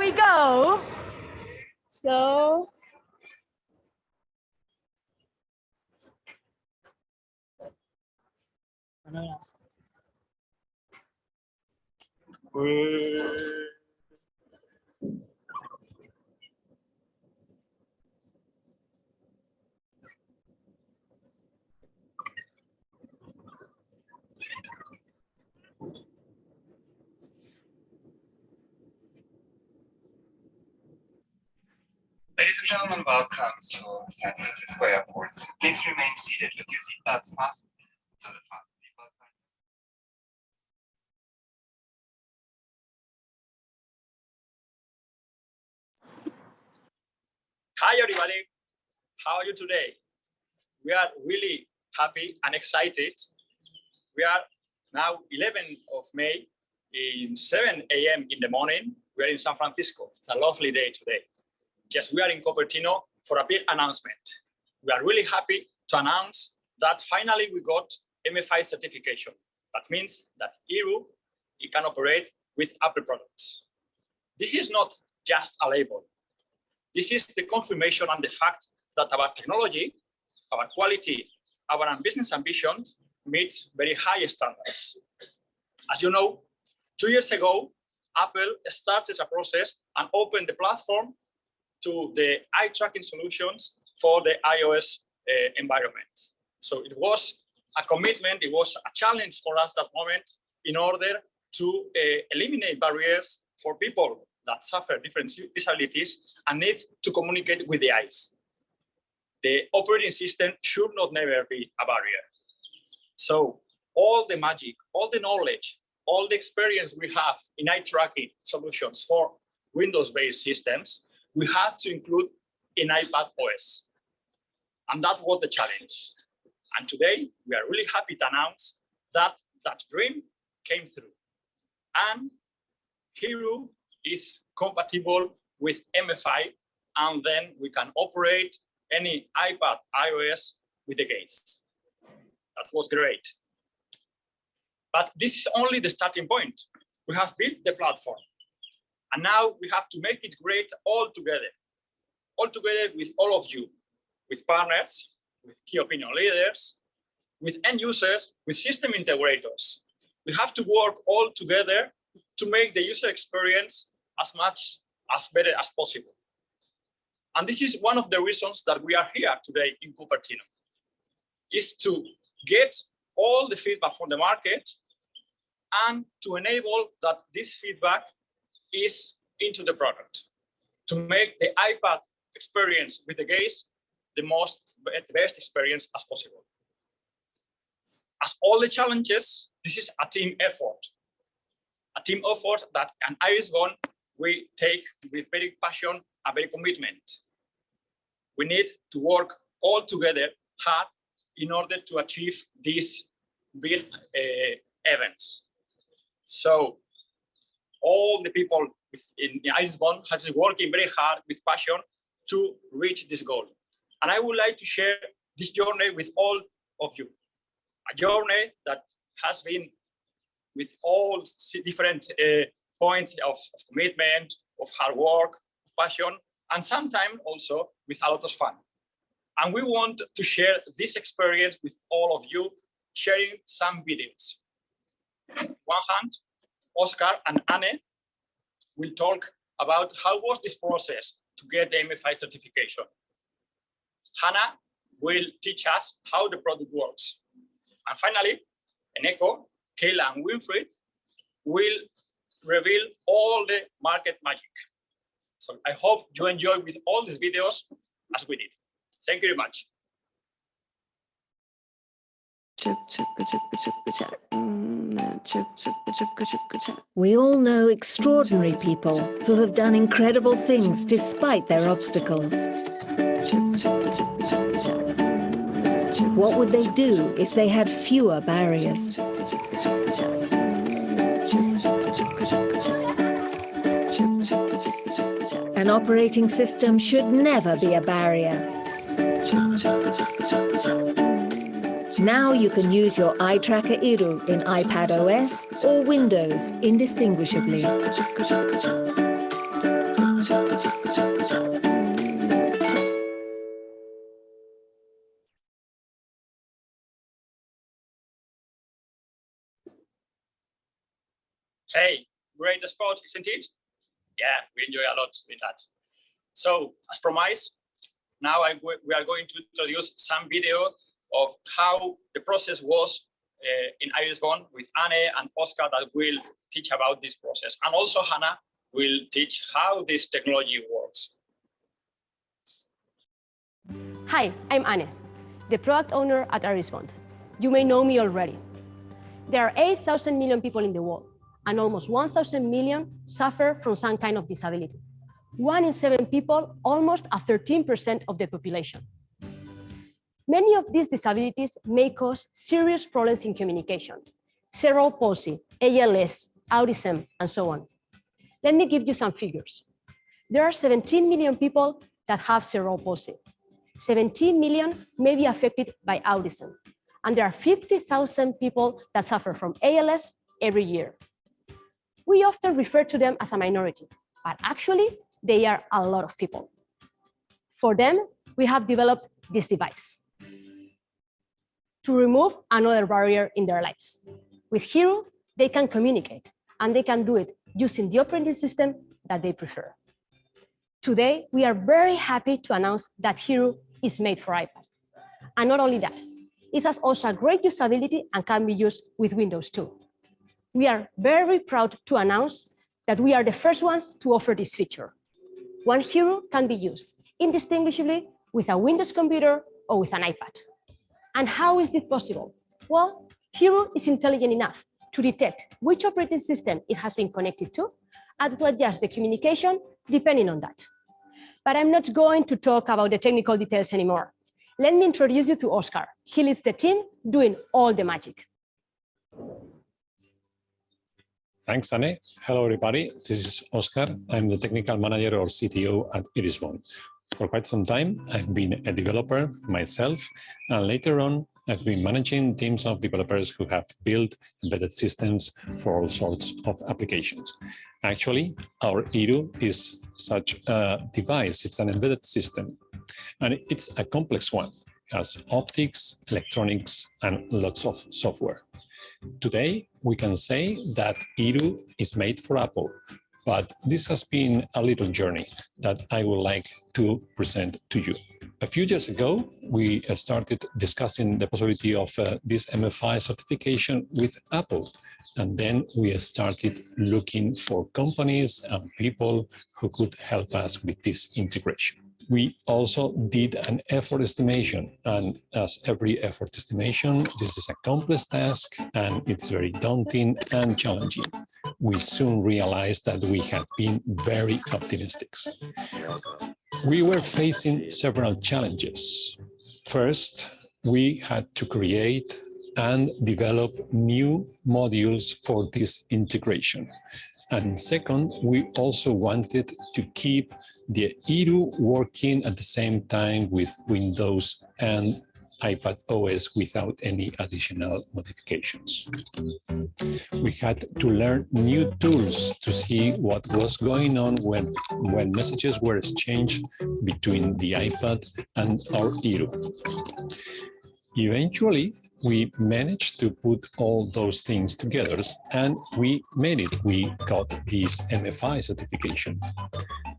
we go. So ladies and gentlemen, welcome to San Francisco Airport. Please remain seated with your seatbelts fastened to the fasten seatbelt sign. Hi everybody, how are you today? We are really happy and excited. We are now 11th of May in 7 a.m. in the morning. We are in San Francisco. It's a lovely day today. Yes, we are in Cupertino for a big announcement. We are really happy to announce that finally we got MFI certification. That means that Hiru can operate with Apple products. This is not just a label. This is the confirmation and the fact that our technology, our quality, our business ambitions meet very high standards. As you know, 2 years ago, Apple started a process and opened the platform to the eye tracking solutions for the iOS environment. So it was a commitment, it was a challenge for us that moment in order to eliminate barriers for people that suffer different disabilities and need to communicate with the eyes. The operating system should not never be a barrier. So all the magic, all the knowledge, all the experience we have in eye tracking solutions for Windows-based systems, we had to include in iPadOS. And that was the challenge. And today, we are really happy to announce that that dream came through. And Hiru is compatible with MFI, and then we can operate any iPad iOS with the gaze. That was great. But this is only the starting point. We have built the platform, and now we have to make it great all together with all of you, with partners, with key opinion leaders, with end users, with system integrators. We have to work all together to make the user experience as better as possible. And this is one of the reasons that we are here today in Cupertino, is to get all the feedback from the market and to enable that this feedback is into the product, to make the iPad experience with the gaze the best experience as possible. As all the challenges, this is a team effort that an IRISBOND we take with very passion and very commitment. We need to work all together hard in order to achieve this big event. So all the people in IRISBOND have been working very hard with passion to reach this goal. And I would like to share this journey with all of you. A journey that has been with all different points of commitment, of hard work, of passion, and sometimes also with a lot of fun. And we want to share this experience with all of you, sharing some videos. On one hand, Oscar and Anne will talk about how was this process to get the MFI certification. Hannah will teach us how the product works. And finally, Eneko, Kayla, and Wilfried will reveal all the market magic. So I hope you enjoy with all these videos as we did. Thank you very much. We all know extraordinary people who have done incredible things despite their obstacles. What would they do if they had fewer barriers? An operating system should never be a barrier. Now you can use your eye tracker Hiru in iPadOS or Windows indistinguishably. Hey, great spot, isn't it? Yeah, we enjoy a lot with that. So, as promised, now we are going to introduce some video of how the process was in IRISBOND with Anne and Oscar that will teach about this process. And also Hannah will teach how this technology works. Hi, I'm Anne, the product owner at IRISBOND. You may know me already. There are 8,000 million people in the world, and almost 1,000 million suffer from some kind of disability. 1 in 7 people, almost a 13% of the population. Many of these disabilities may cause serious problems in communication: cerebral palsy, ALS, autism, and so on. Let me give you some figures. There are 17 million people that have cerebral palsy. 17 million may be affected by autism, and there are 50,000 people that suffer from ALS every year. We often refer to them as a minority, but actually they are a lot of people. For them, we have developed this device to remove another barrier in their lives. With Hiru, they can communicate, and they can do it using the operating system that they prefer. Today, we are very happy to announce that Hiru is made for iPad. And not only that, it has also a great usability and can be used with Windows too. We are very proud to announce that we are the first ones to offer this feature. One Hiru can be used indistinguishably with a Windows computer or with an iPad. And how is this possible? Well, Hiru is intelligent enough to detect which operating system it has been connected to and to adjust the communication depending on that. But I'm not going to talk about the technical details anymore. Let me introduce you to Oscar. He leads the team doing all the magic. Thanks, Anne. Hello, everybody. This is Oscar. I'm the technical manager or CTO at IRISBOND. For quite some time, I've been a developer myself, and later on, I've been managing teams of developers who have built embedded systems for all sorts of applications. Actually, our Hiru is such a device. It's an embedded system, and it's a complex one. It has optics, electronics, and lots of software. Today, we can say that Hiru is made for Apple, but this has been a little journey that I would like to present to you. A few years ago, we started discussing the possibility of this MFI certification with Apple. And then we started looking for companies and people who could help us with this integration. We also did an effort estimation, and as every effort estimation, this is a complex task and it's very daunting and challenging. We soon realized that we had been very optimistic. We were facing several challenges. First, we had to create and develop new modules for this integration. And second, we also wanted to keep the Hiru working at the same time with Windows and iPadOS without any additional modifications. We had to learn new tools to see what was going on when messages were exchanged between the iPad and our Hiru. Eventually, we managed to put all those things together, and we made it. We got this MFI certification.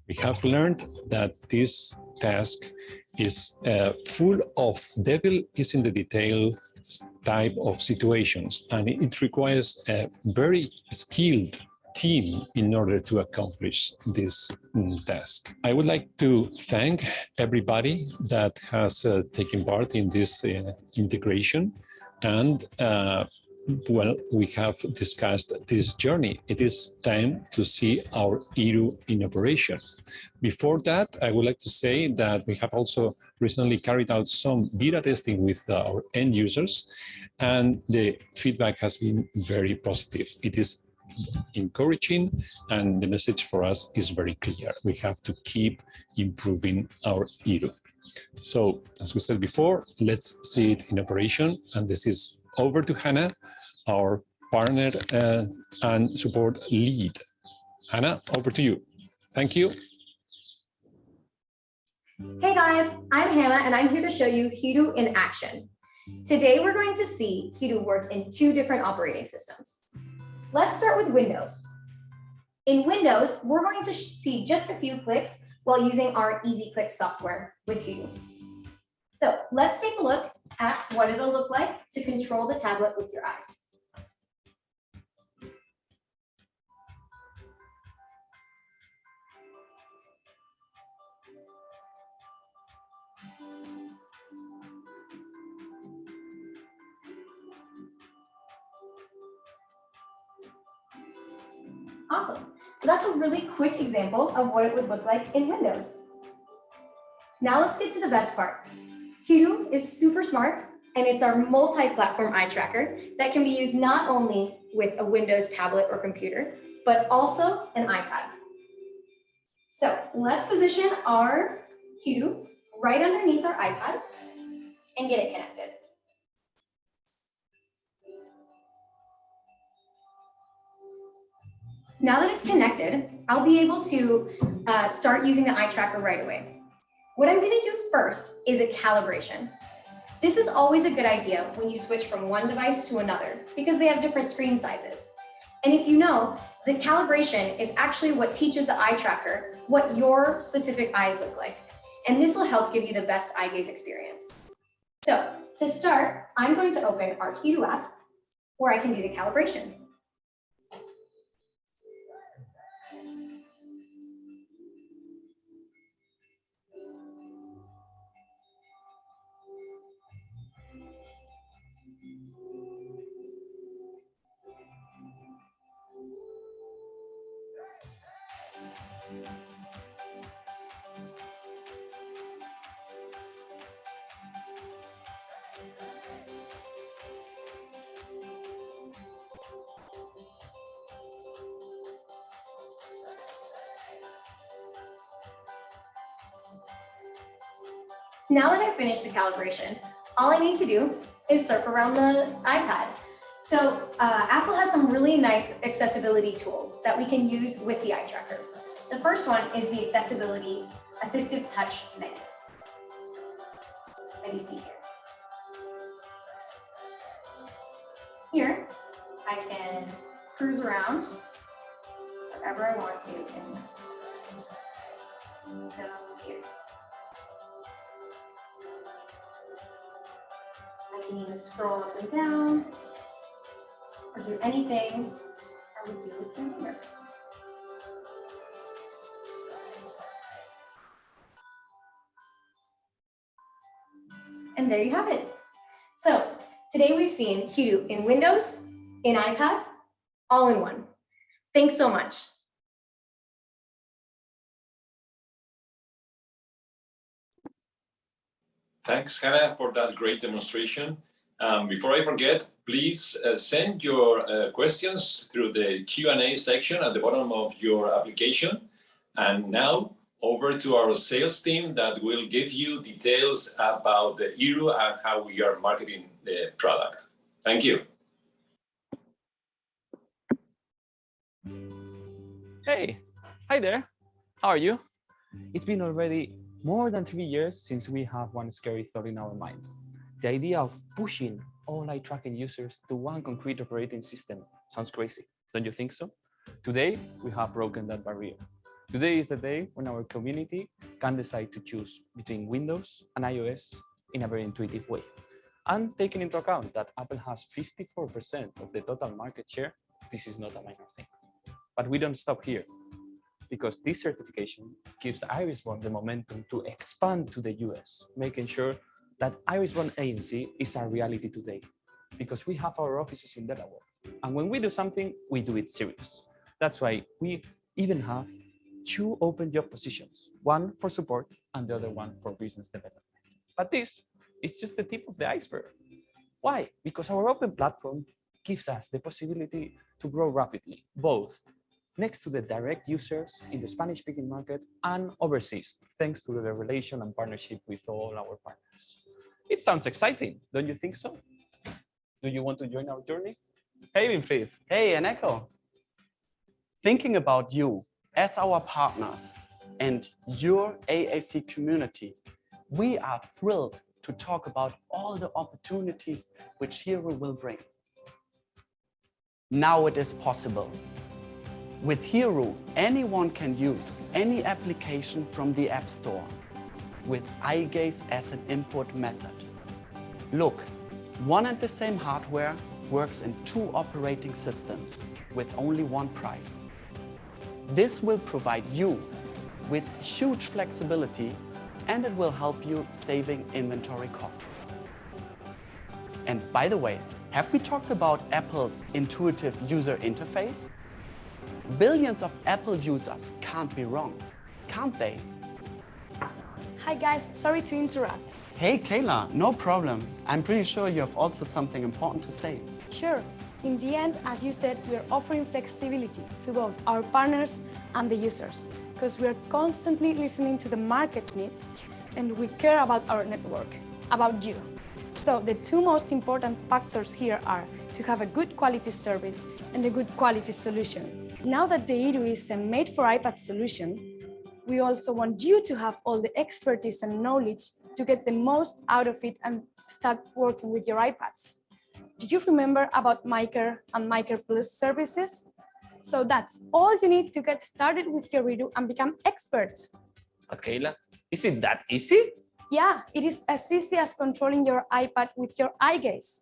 We have learned that this task is full of devil is in the detail type of situations, and it requires a very skilled team in order to accomplish this task. I would like to thank everybody that has taken part in this integration, and well, we have discussed this journey. It is time to see our Hiru in operation. Before that, I would like to say that we have also recently carried out some beta testing with our end users, and the feedback has been very positive. It is encouraging, and the message for us is very clear. We have to keep improving our Hiru. So, as we said before, let's see it in operation, and this is over to Hannah, our partner and support lead. Hannah, over to you. Thank you. Hey guys, I'm Hannah and I'm here to show you Hiru in action. Today we're going to see Hiru work in 2 different operating systems. Let's start with Windows. In Windows, we're going to see just a few clicks while using our Easy Click software with Hiru. So let's take a look at what it'll look like to control the tablet with your eyes. Awesome. So that's a really quick example of what it would look like in Windows. Now let's get to the best part. Hiru is super smart, and it's our multi-platform eye tracker that can be used not only with a Windows tablet or computer, but also an iPad. So let's position our Hiru right underneath our iPad and get it connected. Now that it's connected, I'll be able to start using the eye tracker right away. What I'm going to do first is a calibration. This is always a good idea when you switch from one device to another because they have different screen sizes. And if you know, the calibration is actually what teaches the eye tracker what your specific eyes look like. And this will help give you the best eye gaze experience. So to start, I'm going to open our Hiru app where I can do the calibration. Now that I've finished the calibration, all I need to do is surf around the iPad. So Apple has some really nice accessibility tools that we can use with the eye tracker. The first one is the accessibility assistive touch menu that you see here. Here, I can cruise around wherever I want to. Let's go here. I can even scroll up and down or do anything I would do with my finger. And there you have it. So today we've seen Hiru in Windows, in iPad, all in one. Thanks so much. Thanks, Hannah, for that great demonstration. Before I forget, please send your questions through the Q&A section at the bottom of your application. And now over to our sales team that will give you details about the Hiru and how we are marketing the product. Thank you. Hey, hi there. How are you? It's been already more than 3 years since we have one scary thought in our mind. The idea of pushing all eye tracking users to one concrete operating system sounds crazy, don't you think so? Today, we have broken that barrier. Today is the day when our community can decide to choose between Windows and iOS in a very intuitive way. And taking into account that Apple has 54% of the total market share, this is not a minor thing. But we don't stop here, because this certification gives IRISBOND the momentum to expand to the US, making sure that IRISBOND agency is a reality today, because we have our offices in Delaware. And when we do something, we do it serious. That's why we even have 2 open job positions, one for support and the other one for business development. But this is just the tip of the iceberg. Why? Because our open platform gives us the possibility to grow rapidly, both next to the direct users in the Spanish-speaking market and overseas, thanks to the relation and partnership with all our partners. It sounds exciting, don't you think so? Do you want to join our journey? Hey, Winfried. Hey, Eneko. Thinking about you as our partners and your AAC community, we are thrilled to talk about all the opportunities which Hiru will bring. Now it is possible. With Hiru, anyone can use any application from the App Store with eye gaze as an input method. Look, one and the same hardware works in 2 operating systems with only one price. This will provide you with huge flexibility, and it will help you saving inventory costs. And by the way, have we talked about Apple's intuitive user interface? Billions of Apple users can't be wrong, can't they? Hi guys, sorry to interrupt. Hey Kayla, no problem. I'm pretty sure you have also something important to say. Sure. In the end, as you said, we are offering flexibility to both our partners and the users, because we are constantly listening to the market's needs and we care about our network, about you. So the 2 most important factors here are to have a good quality service and a good quality solution. Now that the Hiru is a made for iPad solution, we also want you to have all the expertise and knowledge to get the most out of it and start working with your iPads. Do you remember about MyCare and MyCare Plus services? So that's all you need to get started with your Hiru and become experts. But Kayla, is it that easy? Yeah, it is as easy as controlling your iPad with your eye gaze.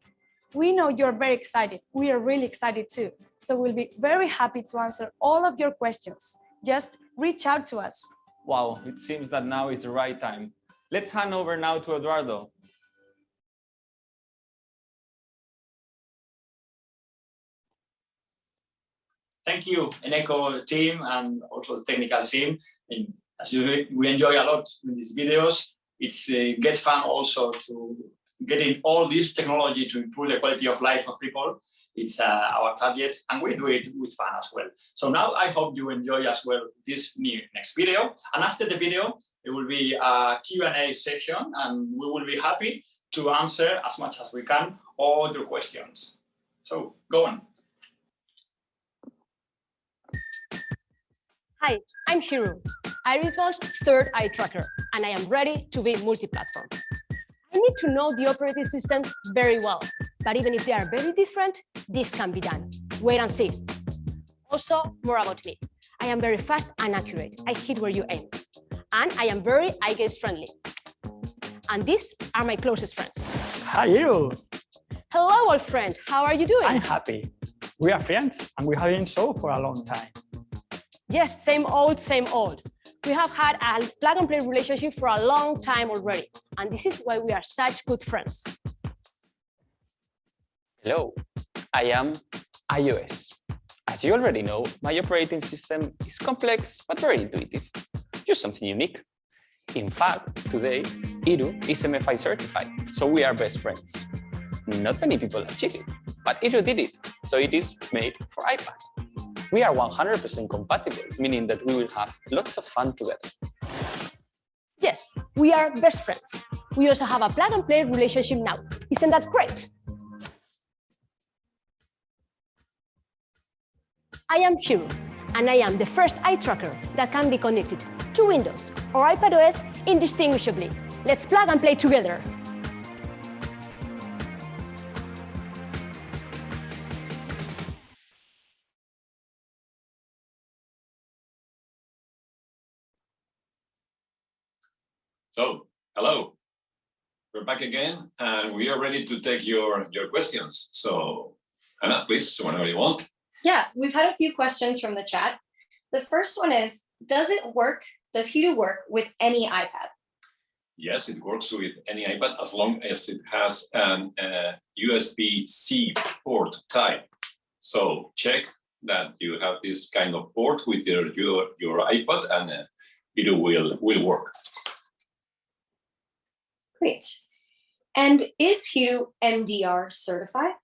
We know you're very excited. We are really excited too. So we'll be very happy to answer all of your questions. Just reach out to us. Wow, it seems that now is the right time. Let's hand over now to Eduardo. Thank you, Eneco team and also the technical team. And as we enjoy a lot in these videos. It's get fun also to getting all this technology to improve the quality of life of people. It's our target, and we do it with fun as well. So now I hope you enjoy as well this next video. And after the video, it will be a Q&A session, and we will be happy to answer as much as we can all your questions. So go on. Hi, I'm Hiru, IRISBOND's 3rd eye tracker, and I am ready to be multi-platform. I need to know the operating systems very well, but even if they are very different, this can be done. Wait and see. Also, more about me. I am very fast and accurate. I hit where you aim. And I am very eye gaze friendly. And these are my closest friends. Hi, Hiru. Hello, old friend. How are you doing? I'm happy. We are friends, and we have been so for a long time. Yes, same old, same old. We have had a plug-and-play relationship for a long time already, and this is why we are such good friends. Hello, I am iOS. As you already know, my operating system is complex but very intuitive. Just something unique. In fact, today, Hiru is MFI certified, so we are best friends. Not many people achieve it, but Hiru did it, so it is made for iPad. We are 100% compatible, meaning that we will have lots of fun together. Yes, we are best friends. We also have a plug-and-play relationship now. Isn't that great? I am Hiru, and I am the first eye tracker that can be connected to Windows or iPadOS indistinguishably. Let's plug and play together. So, hello, we're back again, and we are ready to take your questions. So, Anna, please, whenever you want. Yeah, we've had a few questions from the chat. The first one is, does Hiru work with any iPad? Yes, it works with any iPad as long as it has an USB-C port type. So check that you have this kind of port with your iPad, and it will work. Great. And is Hiru MDR certified?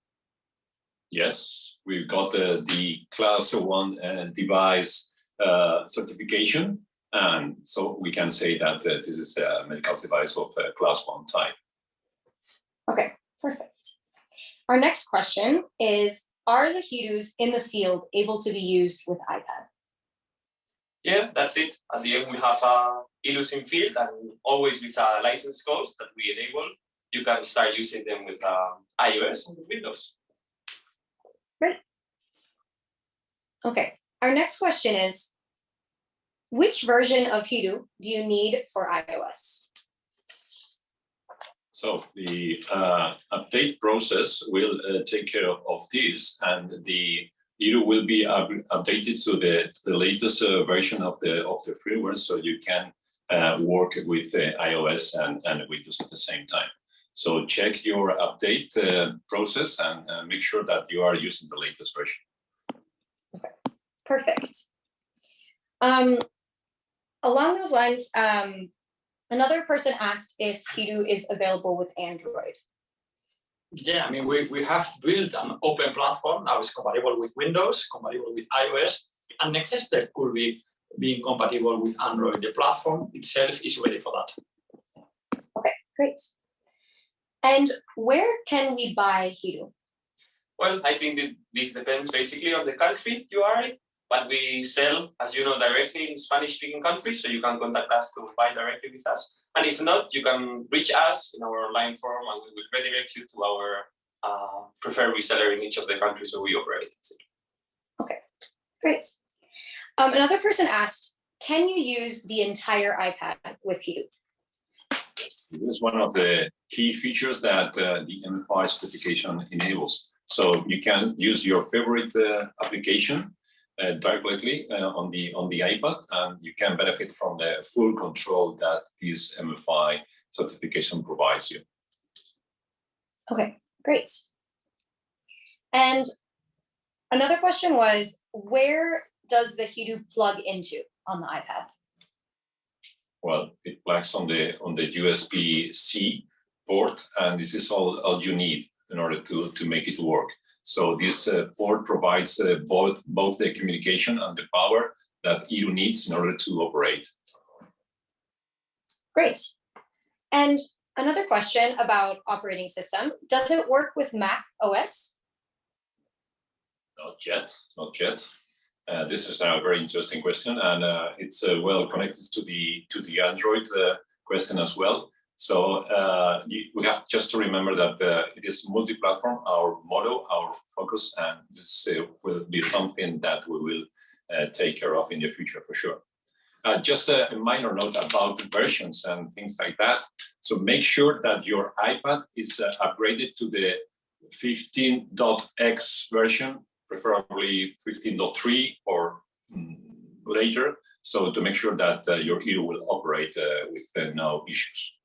Yes, we've got the Class 1 device certification, and so we can say that this is a medical device of Class 1 type. Okay, perfect. Our next question is, are the Hirus in the field able to be used with iPad? Yeah, that's it. At the end, we have Hirus in field, and always with license codes that we enable, you can start using them with iOS and with Windows. Great. Okay, Our next question is, which version of Hiru do you need for iOS? So the update process will take care of this, and the Hiru will be updated to the latest version of the firmware, so you can work with iOS and Windows at the same time. So check your update process and make sure that you are using the latest version. Okay, perfect. Along those lines, another person asked if Hiru is available with Android. Yeah, I mean, we have built an open platform. Now it's compatible with Windows, compatible with iOS, and next step could be being compatible with Android. The platform itself is ready for that. Okay, great. And where can we buy Hiru? Well, I think that this depends basically on the country you are in, but we sell, as you know, directly in Spanish-speaking countries, so you can contact us to buy directly with us. And if not, you can reach us in our online forum, and we will redirect you to our preferred reseller in each of the countries where we operate. Okay, great. Another person asked, can you use the entire iPad with Hiru? This is one of the key features that the MFI certification enables. So you can use your favorite application directly on the iPad, and you can benefit from the full control that this MFI certification provides you. Okay, great. And another question was, where does the Hiru plug into on the iPad? Well, it plugs on the USB-C port, and this is all you need in order to make it work. So this port provides both the communication and the power that Hiru needs in order to operate. Great. And another question about operating system. Does it work with Mac OS? Not yet, not yet. This is a very interesting question, and it's well connected to the Android question as well. So we have just to remember that it is multi-platform, our motto, our focus, and this will be something that we will take care of in the future for sure. Just a minor note about versions and things like that. So make sure that your iPad is upgraded to the 15.x version, preferably 15.3 or later, so to make sure that your Hiru will operate with no issues.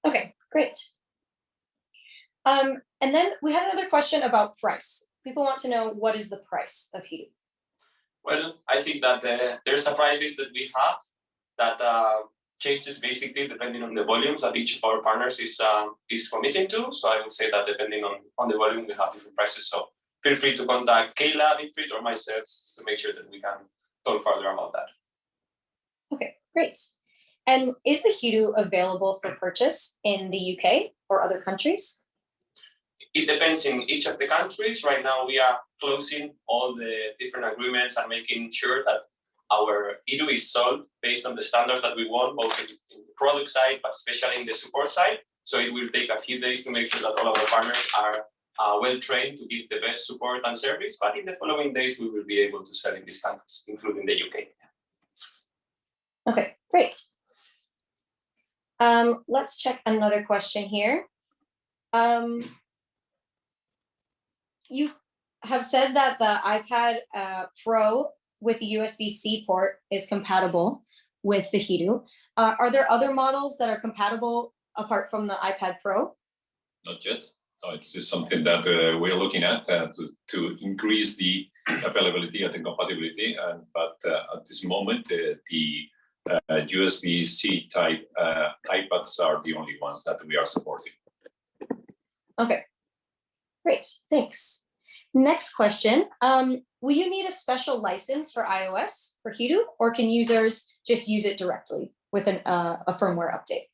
Okay, great. And then we had another question about price. People want to know, what is the price of Hiru? Well, I think that there's a price list that we have that changes basically depending on the volumes that each of our partners is committing to. So I would say that depending on the volume, we have different prices. So feel free to contact Kayla, Bigfrit, or myself to make sure that we can talk further about that. Okay, great. And is the Hiru available for purchase in the UK or other countries? It depends in each of the countries. Right now, we are closing all the different agreements and making sure that our Hiru is sold based on the standards that we want, both in the product side, but especially in the support side. So it will take a few days to make sure that all of our partners are well trained to give the best support and service. But in the following days, we will be able to sell in these countries, including the UK. Okay, great. Let's check another question here. You have said that the iPad Pro with the USB-C port is compatible with the Hiru. Are there other models that are compatible apart from the iPad Pro? Not yet. No, it's just something that we're looking at to increase the availability and the compatibility. But at this moment, the USB-C type iPads are the only ones that we are supporting. Okay, great, thanks. Next question, will you need a special license for iOS for Hiru, or can users just use it directly with a firmware update?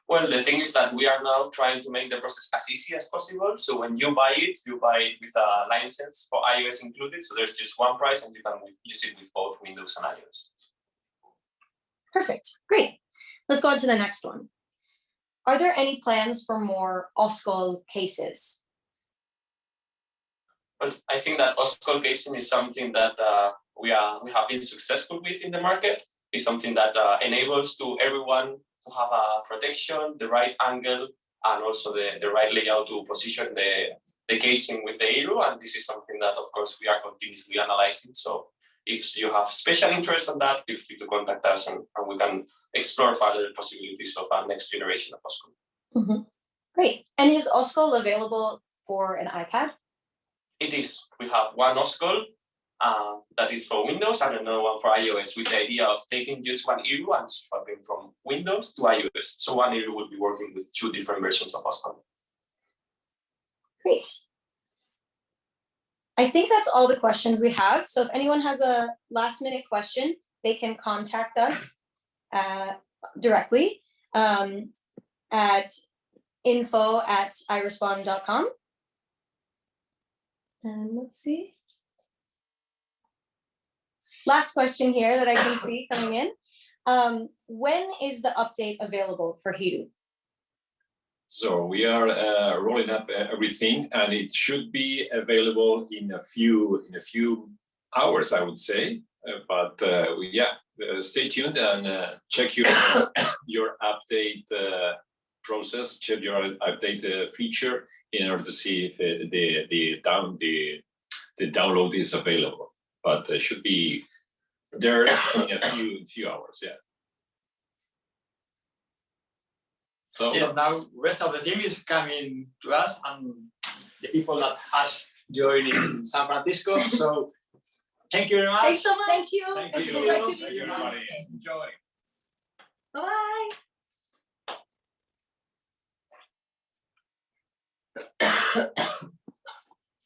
Well, the thing is that we are now trying to make the process as easy as possible. So when you buy it with a license for iOS included. So there's just one price and you can use it with both Windows and iOS. Perfect, great. Let's go on to the next one. Are there any plans for more OSCOL cases? But I think that OSCOL casing is something that we have been successful with in the market. It's something that enables to everyone to have a protection, the right angle, and also the right layout to position the casing with the Hiru. And this is something that, of course, we are continuously analyzing. So if you have special interest in that, feel free to contact us, and we can explore further possibilities of our next generation of OSCOL. Mm-hmm. Great. And is OSCOL available for an iPad? It is. We have one OSCOL that is for Windows and another one for iOS, with the idea of taking just one Hiru and swapping from Windows to iOS. So one Hiru will be working with 2 different versions of OSCOL. Great. I think that's all the questions we have. So if anyone has a last minute question, they can contact us directly at info@irisbond.com. And let's see. Last question here that I can see coming in. When is the update available for Hiru? So we are rolling up everything, and it should be available in a few hours, I would say. Stay tuned and check your update process, check your update feature in order to see if the download is available. But it should be there in a few hours. Yeah. So now rest of the team is coming to us, and the people that has joined in San Francisco. So thank you very much. Thanks so much. Thank you. Thank you. Thank Thank you, everybody. Enjoy. Bye.